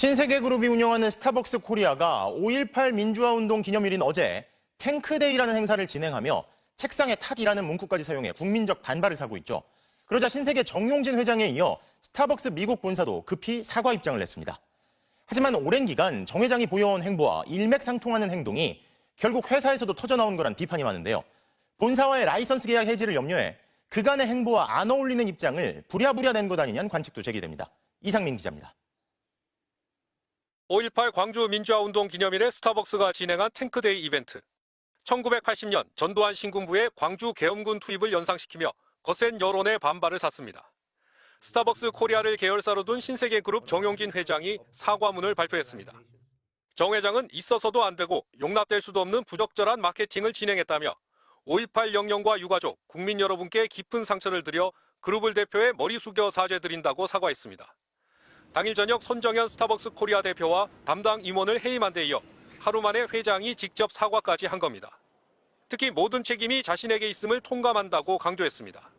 신세계그룹이 운영하는 스타벅스 코리아가 5.18 민주화운동 기념일인 어제 탱크데이라는 행사를 진행하며 책상에 탁이라는 문구까지 사용해 국민적 반발을 사고 있죠. 그러자 신세계 정용진 회장에 이어 스타벅스 미국 본사도 급히 사과 입장을 냈습니다. 하지만 오랜 기간 정 회장이 보여온 행보와 일맥상통하는 행동이 결국 회사에서도 터져나온 거란 비판이 많은데요. 본사와의 라이선스 계약 해지를 염려해 그간의 행보와 안 어울리는 입장을 부랴부랴 낸 것 아니냐는 관측도 제기됩니다. 이상민 기자입니다. 5.18 광주 민주화운동 기념일에 스타벅스가 진행한 탱크데이 이벤트. 1980년 전두환 신군부의 광주 계엄군 투입을 연상시키며 거센 여론의 반발을 샀습니다. 스타벅스 코리아를 계열사로 둔 신세계그룹 정용진 회장이 사과문을 발표했습니다. 정 회장은 있어서도 안 되고 용납될 수도 없는 부적절한 마케팅을 진행했다며 5.18 영령과 유가족, 국민 여러분께 깊은 상처를 드려 그룹을 대표해 머리 숙여 사죄드린다고 사과했습니다. 당일 저녁 손정현 스타벅스 코리아 대표와 담당 임원을 해임한 데 이어 하루 만에 회장이 직접 사과까지 한 겁니다. 특히 모든 책임이 자신에게 있음을 통감한다고 강조했습니다.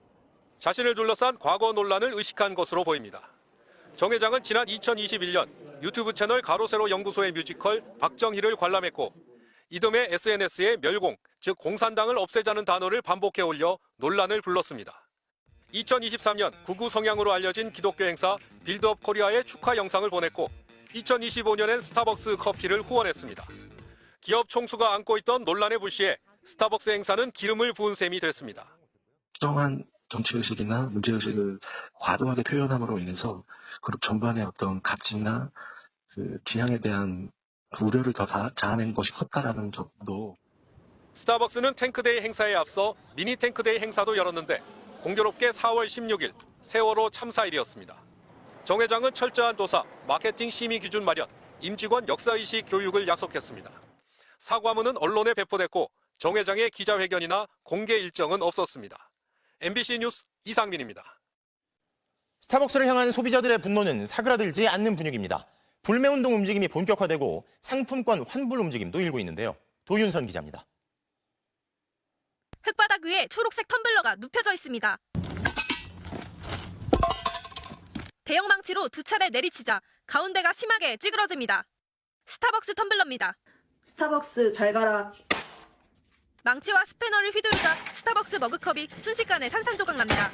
자신을 둘러싼 과거 논란을 의식한 것으로 보입니다. 정 회장은 지난 2021년 유튜브 채널 가로세로 연구소의 뮤지컬 박정희를 관람했고 이듬해 SNS에 멸공, 즉 공산당을 없애자는 단어를 반복해 올려 논란을 불렀습니다. 2023년 극우 성향으로 알려진 기독교 행사 빌드업 코리아의 축하 영상을 보냈고 2025년엔 스타벅스 커피를 후원했습니다. 기업 총수가 안고 있던 논란에 불시해 스타벅스 행사는 기름을 부은 셈이 됐습니다. 부정한 정치의식이나 문제의식을 과도하게 표현함으로 인해서 그룹 전반의 어떤 가치나 그 지향에 대한 우려를 더 자아낸 것이 컸다라는 점도. 스타벅스는 탱크데이 행사에 앞서 미니 탱크데이 행사도 열었는데 공교롭게 4월 16일 세월호 참사일이었습니다. 정 회장은 철저한 도사, 마케팅 심의 기준 마련, 임직원 역사의식 교육을 약속했습니다. 사과문은 언론에 배포됐고 정 회장의 기자회견이나 공개 일정은 없었습니다. MBC 뉴스 이상민입니다. 스타벅스를 향한 소비자들의 분노는 사그라들지 않는 분위기입니다. 불매운동 움직임이 본격화되고 상품권 환불 움직임도 일고 있는데요. 도윤선 기자입니다. 흙바닥 위에 초록색 텀블러가 눕혀져 있습니다. 대형 망치로 두 차례 내리치자 가운데가 심하게 찌그러집니다. 스타벅스 텀블러입니다. 스타벅스 잘 가라. 망치와 스패너를 휘두르자 스타벅스 머그컵이 순식간에 산산조각 납니다.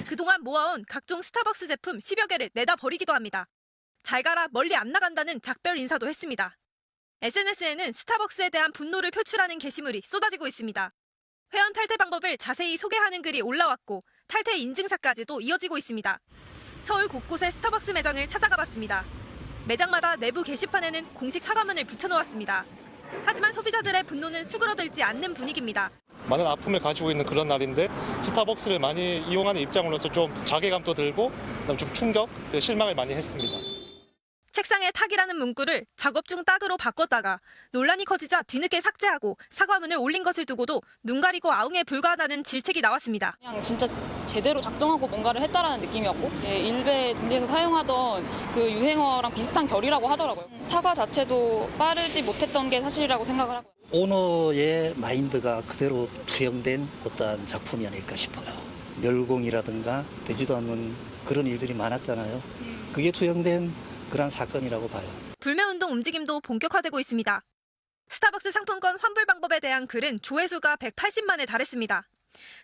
그동안 모아온 각종 스타벅스 제품 10여 개를 내다 버리기도 합니다. 잘 가라, 멀리 안 나간다는 작별 인사도 했습니다. SNS에는 스타벅스에 대한 분노를 표출하는 게시물이 쏟아지고 있습니다. 회원 탈퇴 방법을 자세히 소개하는 글이 올라왔고 탈퇴 인증샷까지도 이어지고 있습니다. 서울 곳곳의 스타벅스 매장을 찾아가 봤습니다. 매장마다 내부 게시판에는 공식 사과문을 붙여놓았습니다. 하지만 소비자들의 분노는 수그러들지 않는 분위기입니다. 많은 아픔을 가지고 있는 그런 날인데 스타벅스를 많이 이용하는 입장으로서 좀 자괴감도 들고 좀 충격, 실망을 많이 했습니다. 책상에 탁이라는 문구를 작업 중 딱으로 바꿨다가 논란이 커지자 뒤늦게 삭제하고 사과문을 올린 것을 두고도 눈 가리고 아웅에 불과하다는 질책이 나왔습니다. 그냥 진짜 제대로 작정하고 뭔가를 했다라는 느낌이었고 일베 등지에서 사용하던 그 유행어랑 비슷한 결이라고 하더라고요. 사과 자체도 빠르지 못했던 게 사실이라고 생각을 하고요. 오너의 마인드가 그대로 투영된 어떤 작품이 아닐까 싶어요. 멸공이라든가 되지도 않는 그런 일들이 많았잖아요. 그게 투영된 그런 사건이라고 봐요. 불매운동 움직임도 본격화되고 있습니다. 스타벅스 상품권 환불 방법에 대한 글은 조회수가 180만에 달했습니다.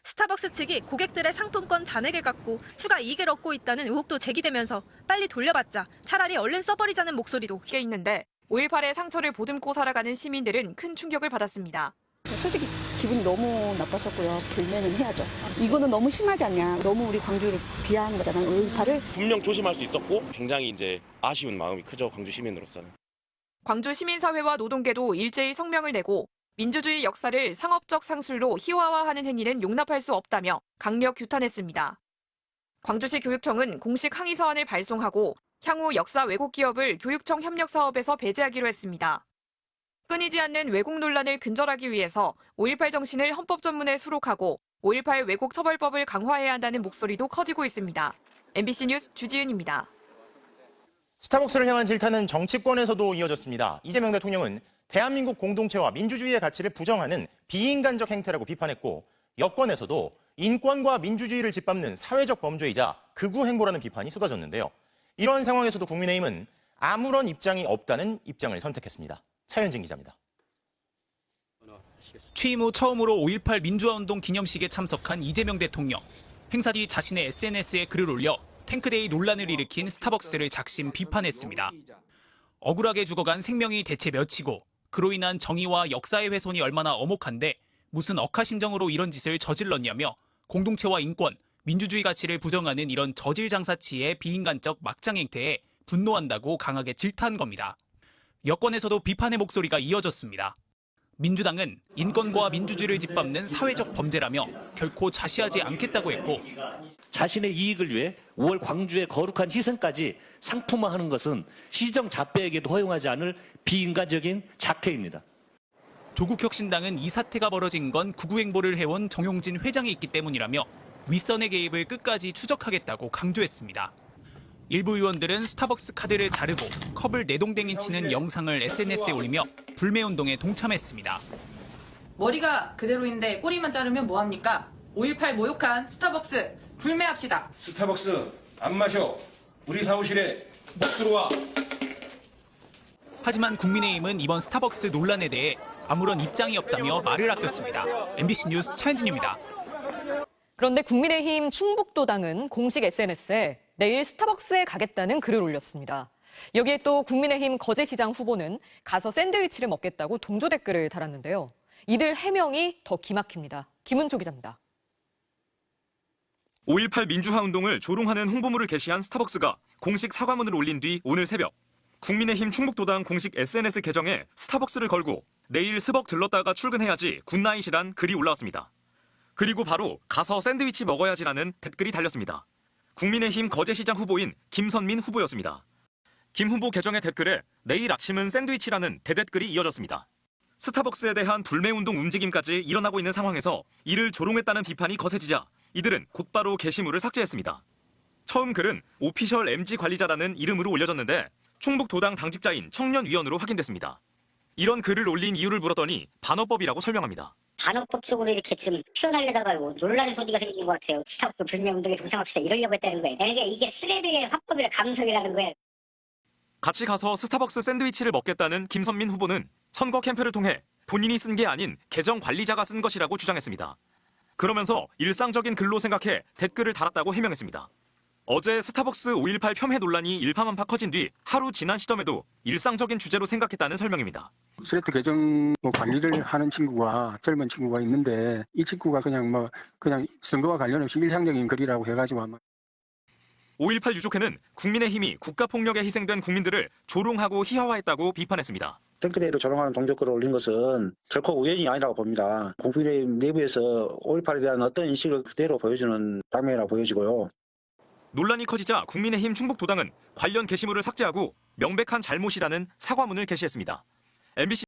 스타벅스 측이 고객들의 상품권 잔액을 갚고 추가 이익을 얻고 있다는 의혹도 제기되면서 빨리 돌려받자, 차라리 얼른 써버리자는 목소리도 꽤 있는데 5.18의 상처를 보듬고 살아가는 시민들은 큰 충격을 받았습니다. 솔직히 기분이 너무 나빴었고요. 불매는 해야죠. 이거는 너무 심하지 않냐. 너무 우리 광주를 비하한 거잖아요. 5.18을. 분명 조심할 수 있었고 굉장히 이제 아쉬운 마음이 크죠. 광주 시민으로서는. 광주 시민사회와 노동계도 일제히 성명을 내고 민주주의 역사를 상업적 상술로 희화화하는 행위는 용납할 수 없다며 강력 규탄했습니다. 광주시 교육청은 공식 항의 서한을 발송하고 향후 역사 왜곡 기업을 교육청 협력 사업에서 배제하기로 했습니다. 끊이지 않는 왜곡 논란을 근절하기 위해서 5.18 정신을 헌법 전문에 수록하고 5.18 왜곡 처벌법을 강화해야 한다는 목소리도 커지고 있습니다. MBC 뉴스 주지은입니다. 스타벅스를 향한 질타는 정치권에서도 이어졌습니다. 이재명 대통령은 대한민국 공동체와 민주주의의 가치를 부정하는 비인간적 행태라고 비판했고 여권에서도 인권과 민주주의를 짓밟는 사회적 범죄이자 극우 행보라는 비판이 쏟아졌는데요. 이런 상황에서도 국민의힘은 아무런 입장이 없다는 입장을 선택했습니다. 차현진 기자입니다. 취임 후 처음으로 5.18 민주화운동 기념식에 참석한 이재명 대통령. 행사 뒤 자신의 SNS에 글을 올려 탱크데이 논란을 일으킨 스타벅스를 작심 비판했습니다. 억울하게 죽어간 생명이 대체 몇이고 그로 인한 정의와 역사의 훼손이 얼마나 엄혹한데 무슨 억하심정으로 이런 짓을 저질렀냐며 공동체와 인권, 민주주의 가치를 부정하는 이런 저질장사치의 비인간적 막장 행태에 분노한다고 강하게 질타한 겁니다. 여권에서도 비판의 목소리가 이어졌습니다. 민주당은 인권과 민주주의를 짓밟는 사회적 범죄라며 결코 자시하지 않겠다고 했고 자신의 이익을 위해 5월 광주의 거룩한 희생까지 상품화하는 것은 시정잡배에게도 허용하지 않을 비인간적인 작태입니다. 조국혁신당은 이 사태가 벌어진 건 구구행보를 해온 정용진 회장이 있기 때문이라며 윗선의 개입을 끝까지 추적하겠다고 강조했습니다. 일부 의원들은 스타벅스 카드를 자르고 컵을 내동댕이 치는 영상을 SNS에 올리며 불매운동에 동참했습니다. 머리가 그대로인데 꼬리만 자르면 뭐합니까? 5.18 모욕한 스타벅스 불매합시다. 스타벅스 안 마셔. 우리 사무실에 못 들어와. 하지만 국민의힘은 이번 스타벅스 논란에 대해 아무런 입장이 없다며 말을 아꼈습니다. MBC 뉴스 차현진입니다. 그런데 국민의힘 충북도당은 공식 SNS에 내일 스타벅스에 가겠다는 글을 올렸습니다. 여기에 또 국민의힘 거제시장 후보는 가서 샌드위치를 먹겠다고 동조 댓글을 달았는데요. 이들 해명이 더 기막힙니다. 김은조 기자입니다. 5.18 민주화운동을 조롱하는 홍보물을 게시한 스타벅스가 공식 사과문을 올린 뒤 오늘 새벽 국민의힘 충북도당 공식 SNS 계정에 스타벅스를 걸고 내일 스벅 들렀다가 출근해야지 굿나잇이란 글이 올라왔습니다. 그리고 바로 가서 샌드위치 먹어야지라는 댓글이 달렸습니다. 국민의힘 거제시장 후보인 김선민 후보였습니다. 김 후보 계정의 댓글에 내일 아침은 샌드위치라는 대댓글이 이어졌습니다. 스타벅스에 대한 불매운동 움직임까지 일어나고 있는 상황에서 이를 조롱했다는 비판이 거세지자 이들은 곧바로 게시물을 삭제했습니다. 처음 글은 오피셜 MG 관리자라는 이름으로 올려졌는데 충북도당 당직자인 청년위원으로 확인됐습니다. 이런 글을 올린 이유를 물었더니 반어법이라고 설명합니다. 반어법적으로 이렇게 지금 표현하려다가 논란의 소지가 생긴 것 같아요. 스타벅스 불매운동에 동참합시다 이러려고 했다는 거예요. 그러니까 이게 스레드의 화법이라 감성이라는 거예요. 같이 가서 스타벅스 샌드위치를 먹겠다는 김선민 후보는 선거 캠페인을 통해 본인이 쓴 게 아닌 계정 관리자가 쓴 것이라고 주장했습니다. 그러면서 일상적인 글로 생각해 댓글을 달았다고 해명했습니다. 어제 스타벅스 5.18 폄훼 논란이 일파만파 커진 뒤 하루 지난 시점에도 일상적인 주제로 생각했다는 설명입니다. 스레드 계정 관리를 하는 친구가 젊은 친구가 있는데 이 친구가 그냥 선거와 관련 없이 일상적인 글이라고 해가지고 아마 5.18 유족회는 국민의힘이 국가폭력에 희생된 국민들을 조롱하고 희화화했다고 비판했습니다. 탱크데이로 조롱하는 동족글을 올린 것은 결코 우연이 아니라고 봅니다. 국민의힘 내부에서 5.18에 대한 어떤 인식을 그대로 보여주는 장면이라고 보여지고요. 논란이 커지자 국민의힘 충북도당은 관련 게시물을 삭제하고 명백한 잘못이라는 사과문을 게시했습니다. MBC